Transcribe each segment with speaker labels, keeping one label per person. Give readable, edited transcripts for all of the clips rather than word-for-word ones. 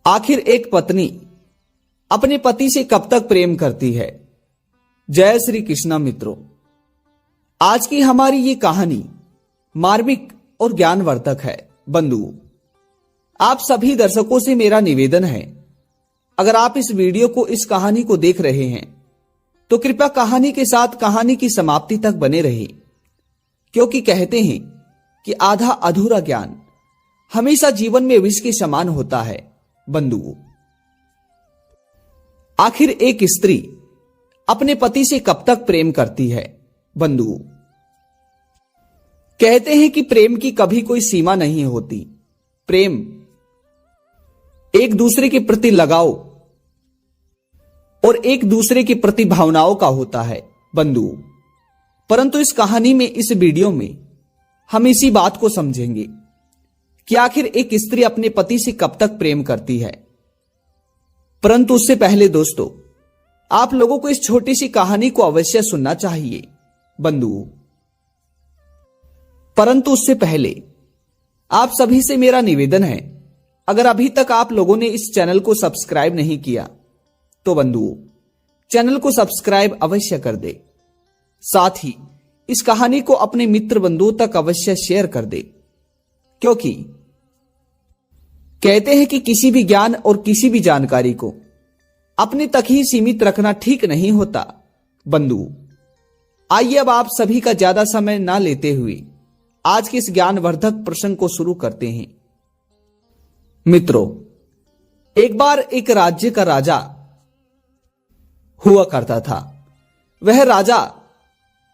Speaker 1: आखिर एक पत्नी अपने पति से कब तक प्रेम करती है। जय श्री कृष्णा मित्रों, आज की हमारी ये कहानी मार्मिक और ज्ञानवर्धक है। बंधुओं, आप सभी दर्शकों से मेरा निवेदन है, अगर आप इस वीडियो को, इस कहानी को देख रहे हैं तो कृपया कहानी के साथ कहानी की समाप्ति तक बने रहिए, क्योंकि कहते हैं कि आधा अधूरा ज्ञान हमेशा जीवन में विष के समान होता है। बंधुओं, आखिर एक स्त्री अपने पति से कब तक प्रेम करती है। बंधुओं, कहते हैं कि प्रेम की कभी कोई सीमा नहीं होती। प्रेम एक दूसरे के प्रति लगाव और एक दूसरे के प्रति भावनाओं का होता है। बंधुओं, परंतु इस कहानी में, इस वीडियो में हम इसी बात को समझेंगे कि आखिर एक स्त्री अपने पति से कब तक प्रेम करती है। परंतु उससे पहले दोस्तों, आप लोगों को इस छोटी सी कहानी को अवश्य सुनना चाहिए। बंधुओं, परंतु उससे पहले आप सभी से मेरा निवेदन है, अगर अभी तक आप लोगों ने इस चैनल को सब्सक्राइब नहीं किया तो बंधुओं, चैनल को सब्सक्राइब अवश्य कर दे। साथ ही इस कहानी को अपने मित्र बंधुओं तक अवश्य शेयर कर दे, क्योंकि कहते हैं कि किसी भी ज्ञान और किसी भी जानकारी को अपने तक ही सीमित रखना ठीक नहीं होता। बंधुओं, आइए अब आप सभी का ज्यादा समय ना लेते हुए आज के इस ज्ञानवर्धक प्रसंग को शुरू करते हैं। मित्रों, एक बार एक राज्य का राजा हुआ करता था। वह राजा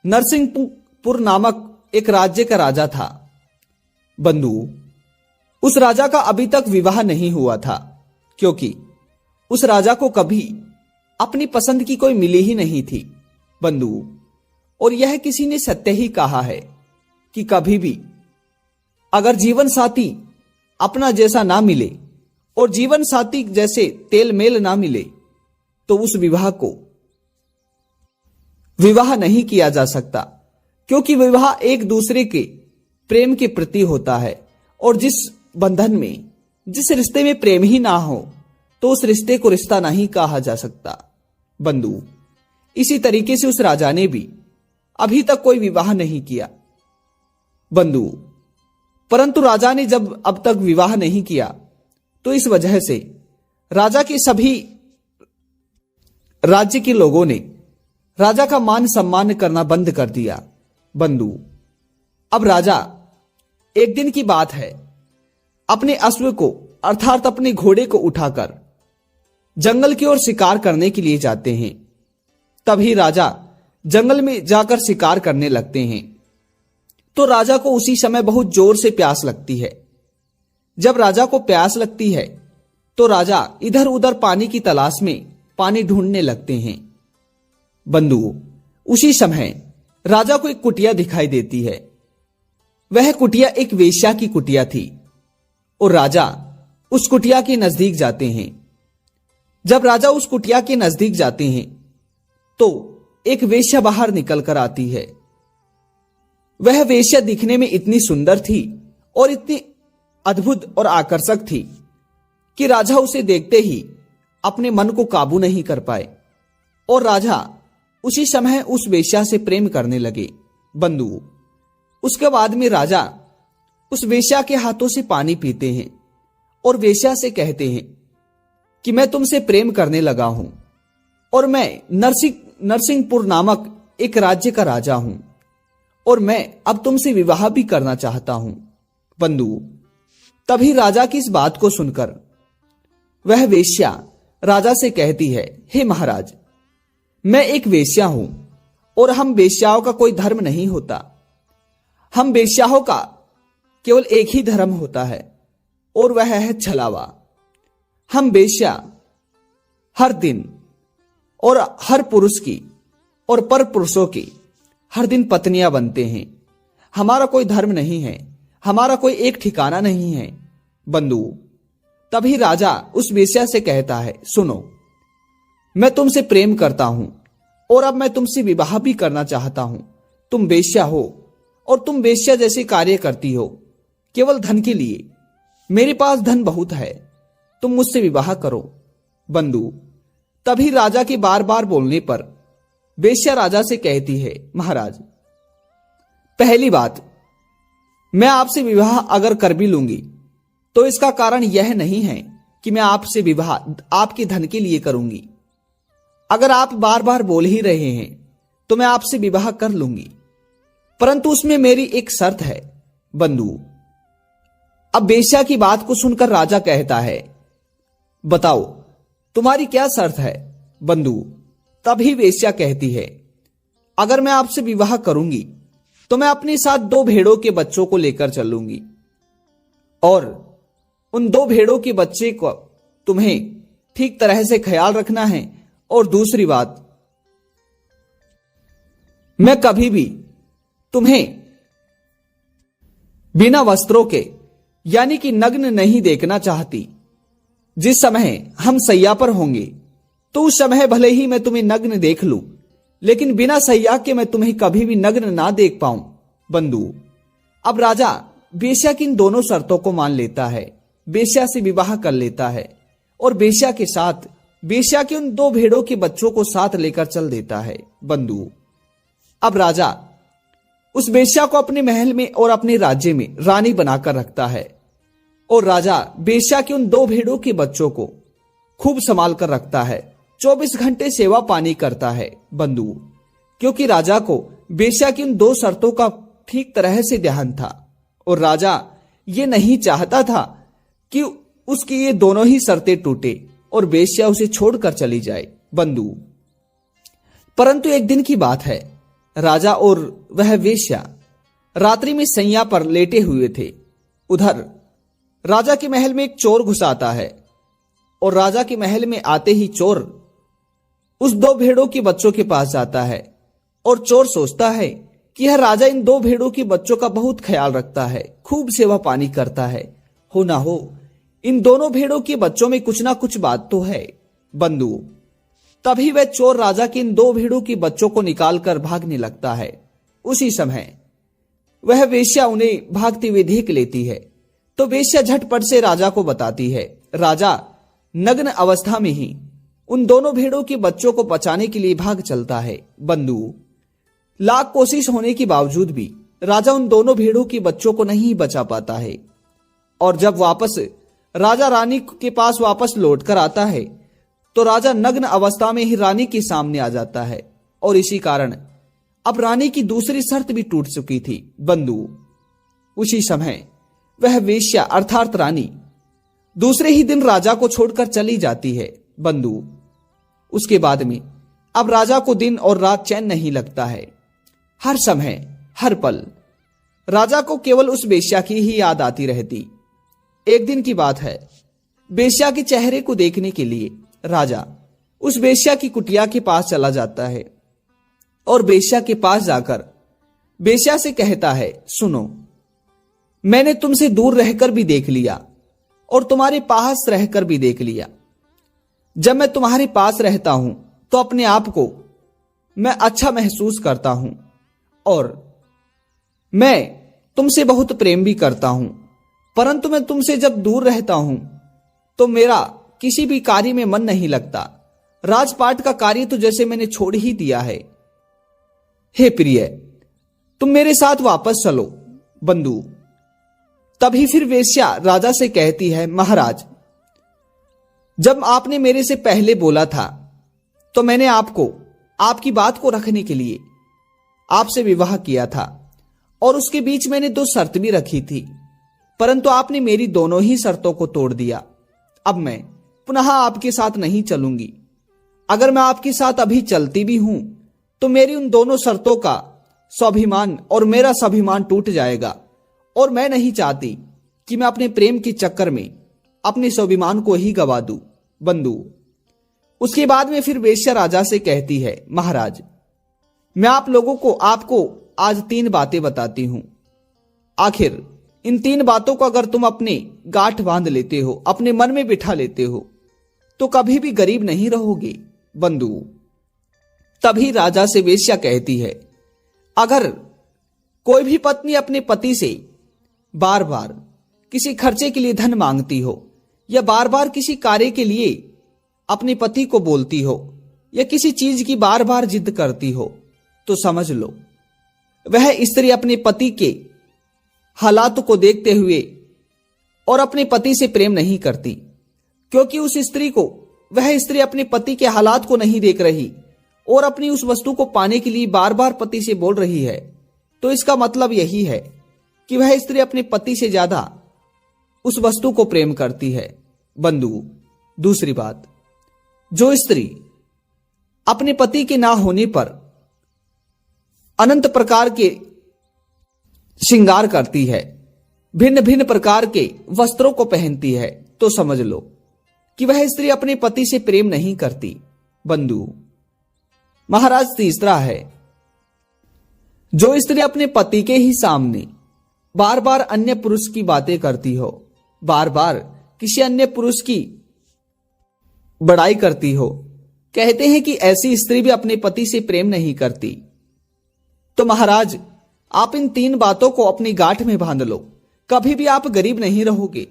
Speaker 1: नरसिंहपुर नामक एक राज्य का राजा था। बंधुओं, उस राजा का अभी तक विवाह नहीं हुआ था, क्योंकि उस राजा को कभी अपनी पसंद की कोई मिली ही नहीं थी। बंधुओं, और यह किसी ने सत्य ही कहा है कि कभी भी अगर जीवन साथी अपना जैसा ना मिले और जीवन साथी जैसे तेल मेल ना मिले तो उस विवाह नहीं किया जा सकता, क्योंकि विवाह एक दूसरे के प्रेम के प्रति होता है। और जिस बंधन में, जिस रिश्ते में प्रेम ही ना हो तो उस रिश्ते को रिश्ता नहीं कहा जा सकता। बंधुओं, इसी तरीके से उस राजा ने भी अभी तक कोई विवाह नहीं किया। बंधुओं, परंतु राजा ने जब अब तक विवाह नहीं किया तो इस वजह से राजा के सभी राज्य के लोगों ने राजा का मान सम्मान करना बंद कर दिया। बंधुओं, अब राजा, एक दिन की बात है, अपने अश्व को अर्थात अपने घोड़े को उठाकर जंगल की ओर शिकार करने के लिए जाते हैं। तभी राजा जंगल में जाकर शिकार करने लगते हैं। तो राजा को उसी समय बहुत जोर से प्यास लगती है। जब राजा को प्यास लगती है तो राजा इधर उधर पानी की तलाश में पानी ढूंढने लगते हैं। बंधुओं, उसी समय राजा को एक कुटिया दिखाई देती है। वह कुटिया एक वेश्या की कुटिया थी और राजा उस कुटिया के नजदीक जाते हैं। जब राजा उस कुटिया के नजदीक जाते हैं तो एक वेश्या बाहर निकल कर आती है। वह वेश्या दिखने में इतनी सुंदर थी और इतनी अद्भुत और आकर्षक थी कि राजा उसे देखते ही अपने मन को काबू नहीं कर पाए और राजा उसी समय उस वेश्या से प्रेम करने लगे। बंधुओं, उसके बाद में राजा उस वेश्या के हाथों से पानी पीते हैं और वेश्या से कहते हैं कि मैं तुमसे प्रेम करने लगा हूं और मैं नरसिंहपुर नामक एक राज्य का राजा हूं और मैं अब तुमसे विवाह भी करना चाहता हूं। बंधुओं, तभी राजा की इस बात को सुनकर वह वेश्या राजा से कहती है, हे महाराज, मैं एक वेश्या हूं और हम वेश्याओं का कोई धर्म नहीं होता। हम वेश्याओं का केवल एक ही धर्म होता है और वह है छलावा। हम वेश्या हर दिन और हर पुरुष की और पर पुरुषों की हर दिन पत्नियां बनते हैं। हमारा कोई धर्म नहीं है, हमारा कोई एक ठिकाना नहीं है। बंधुओं, तभी राजा उस वेश्या से कहता है, सुनो, मैं तुमसे प्रेम करता हूं और अब मैं तुमसे विवाह भी करना चाहता हूं। तुम वेश्या हो और तुम वेश्या जैसे कार्य करती हो केवल धन के लिए। मेरे पास धन बहुत है, तुम मुझसे विवाह करो। बंधु, तभी राजा के बार बार बोलने पर वेश्या राजा से कहती है, महाराज, पहली बात, मैं आपसे विवाह अगर कर भी लूंगी तो इसका कारण यह नहीं है कि मैं आपसे विवाह आपके धन के लिए करूंगी। अगर आप बार बार बोल ही रहे हैं तो मैं आपसे विवाह कर लूंगी, परंतु उसमें मेरी एक शर्त है। बंधु, अब वेश्या की बात को सुनकर राजा कहता है, बताओ तुम्हारी क्या शर्त है। बंधु, तभी वेश्या कहती है, अगर मैं आपसे विवाह करूंगी तो मैं अपने साथ 2 भेड़ों के बच्चों को लेकर चलूंगी और उन 2 भेड़ों के बच्चे को तुम्हें ठीक तरह से ख्याल रखना है। और दूसरी बात, मैं कभी भी तुम्हें बिना वस्त्रों के यानी कि नग्न नहीं देखना चाहती। जिस समय हम सैया पर होंगे तो उस समय भले ही मैं तुम्हें नग्न देख लूं, लेकिन बिना सैया के मैं तुम्हें कभी भी नग्न ना देख पाऊं। बंधु, अब राजा वेश्या की इन दोनों शर्तों को मान लेता है, वेश्या से विवाह कर लेता है और वेश्या के साथ वेश्या के उन 2 भेड़ों के बच्चों को साथ लेकर चल देता है। बंधु, अब राजा उस वेश्या को अपने महल में और अपने राज्य में रानी बनाकर रखता है और राजा वेश्या के उन 2 भेड़ों के बच्चों को खूब संभाल कर रखता है, 24 घंटे सेवा पानी करता है। बंधु, क्योंकि राजा को वेश्या की उन 2 शर्तों का ठीक तरह से ध्यान था और राजा ये नहीं चाहता था कि उसकी ये दोनों ही शर्तें टूटे और वेश्या उसे छोड़कर चली जाए। बंधु, परंतु एक दिन की बात है, राजा और वह वेश्या रात्रि में सैया पर लेटे हुए थे। उधर राजा के महल में एक चोर घुस आता है और राजा के महल में आते ही चोर उस 2 भेड़ों के बच्चों के पास जाता है और चोर सोचता है कि यह राजा इन 2 भेड़ों के बच्चों का बहुत ख्याल रखता है, खूब सेवा पानी करता है, हो ना हो इन दोनों भेड़ों के बच्चों में कुछ ना कुछ बात तो है। बंधु, तभी वह चोर राजा के इन 2 भेड़ों के बच्चों को निकालकर भागने लगता है। उसी समय वह वेश्या उन्हें भागते हुए देख लेती है तो वेश्या झटपट से राजा को बताती है। राजा नग्न अवस्था में ही उन दोनों भेड़ों के बच्चों को बचाने के लिए भाग चलता है। बंधु, लाख कोशिश होने के बावजूद भी राजा उन दोनों भेड़ों के बच्चों को नहीं बचा पाता है और जब वापस राजा रानी के पास वापस लौट कर आता है तो राजा नग्न अवस्था में ही रानी के सामने आ जाता है और इसी कारण अब रानी की दूसरी शर्त भी टूट चुकी थी। बंधु, उसी समय वह वेश्या अर्थात रानी दूसरे ही दिन राजा को छोड़कर चली जाती है। बंधु, उसके बाद में अब राजा को दिन और रात चैन नहीं लगता है। हर समय हर पल राजा को केवल उस वेश्या की ही याद आती रहती। एक दिन की बात है, वेश्या के चेहरे को देखने के लिए राजा उस वेश्या की कुटिया के पास चला जाता है और वेश्या के पास जाकर वेश्या से कहता है, सुनो, मैंने तुमसे दूर रहकर भी देख लिया और तुम्हारे पास रहकर भी देख लिया। जब मैं तुम्हारे पास रहता हूं तो अपने आप को मैं अच्छा महसूस करता हूं और मैं तुमसे बहुत प्रेम भी करता हूं, परंतु मैं तुमसे जब दूर रहता हूं तो मेरा किसी भी कार्य में मन नहीं लगता। राजपाट का कार्य तो जैसे मैंने छोड़ ही दिया है। हे प्रिय, तुम मेरे साथ वापस चलो। बंधु, तभी फिर वेश्या राजा से कहती है, महाराज, जब आपने मेरे से पहले बोला था तो मैंने आपको आपकी बात को रखने के लिए आपसे विवाह किया था और उसके बीच मैंने 2 शर्त भी रखी थी, परंतु आपने मेरी दोनों ही शर्तों को तोड़ दिया। अब मैं पुनः आपके साथ नहीं चलूंगी। अगर मैं आपके साथ अभी चलती भी हूं तो मेरी उन दोनों शर्तों का स्वाभिमान और मेरा स्वाभिमान टूट जाएगा और मैं नहीं चाहती कि मैं अपने प्रेम के चक्कर में अपने स्वाभिमान को ही गवा दूं। बंधु, उसके बाद में फिर वेश्या राजा से कहती है, महाराज, मैं आप लोगों को आपको आज 3 बातें बताती हूं। आखिर इन 3 बातों को अगर तुम अपने गांठ बांध लेते हो, अपने मन में बिठा लेते हो, तो कभी भी गरीब नहीं रहोगे। बंधु, तभी राजा से वेश्या कहती है, अगर कोई भी पत्नी अपने पति से बार बार किसी खर्चे के लिए धन मांगती हो या बार बार किसी कार्य के लिए अपने पति को बोलती हो या किसी चीज की बार बार जिद करती हो तो समझ लो वह स्त्री अपने पति के हालात को देखते हुए और अपने पति से प्रेम नहीं करती, क्योंकि उस स्त्री को वह स्त्री अपने पति के हालात को नहीं देख रही और अपनी उस वस्तु को पाने के लिए बार बार पति से बोल रही है। तो इसका मतलब यही है कि वह स्त्री अपने पति से ज्यादा उस वस्तु को प्रेम करती है। बंधु, दूसरी बात, जो स्त्री अपने पति के ना होने पर अनंत प्रकार के श्रृंगार करती है, भिन्न भिन्न प्रकार के वस्त्रों को पहनती है, तो समझ लो कि वह स्त्री अपने पति से प्रेम नहीं करती। बंधु, महाराज तीसरा है, जो स्त्री अपने पति के ही सामने बार बार अन्य पुरुष की बातें करती हो, बार बार किसी अन्य पुरुष की बड़ाई करती हो, कहते हैं कि ऐसी स्त्री भी अपने पति से प्रेम नहीं करती। तो महाराज, आप इन 3 बातों को अपनी गांठ में बांध लो, कभी भी आप गरीब नहीं रहोगे।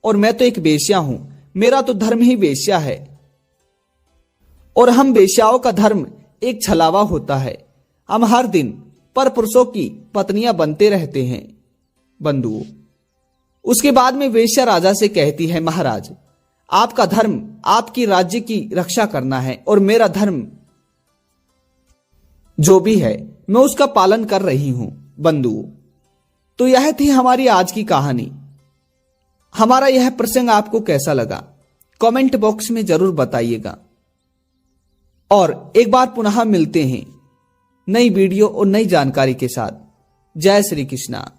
Speaker 1: और मैं तो एक वेश्या हूं, मेरा तो धर्म ही वेश्या है, और हम वेश्याओं का धर्म एक छलावा होता है। हम हर दिन पर पुरुषों की पत्नियां बनते रहते हैं। बंधु, उसके बाद में वेश्या राजा से कहती है, महाराज, आपका धर्म आपकी राज्य की रक्षा करना है और मेरा धर्म जो भी है मैं उसका पालन कर रही हूं। बंधु, तो यह थी हमारी आज की कहानी। हमारा यह प्रसंग आपको कैसा लगा कमेंट बॉक्स में जरूर बताइएगा। और एक बार पुनः मिलते हैं नई वीडियो और नई जानकारी के साथ। जय श्री कृष्णा।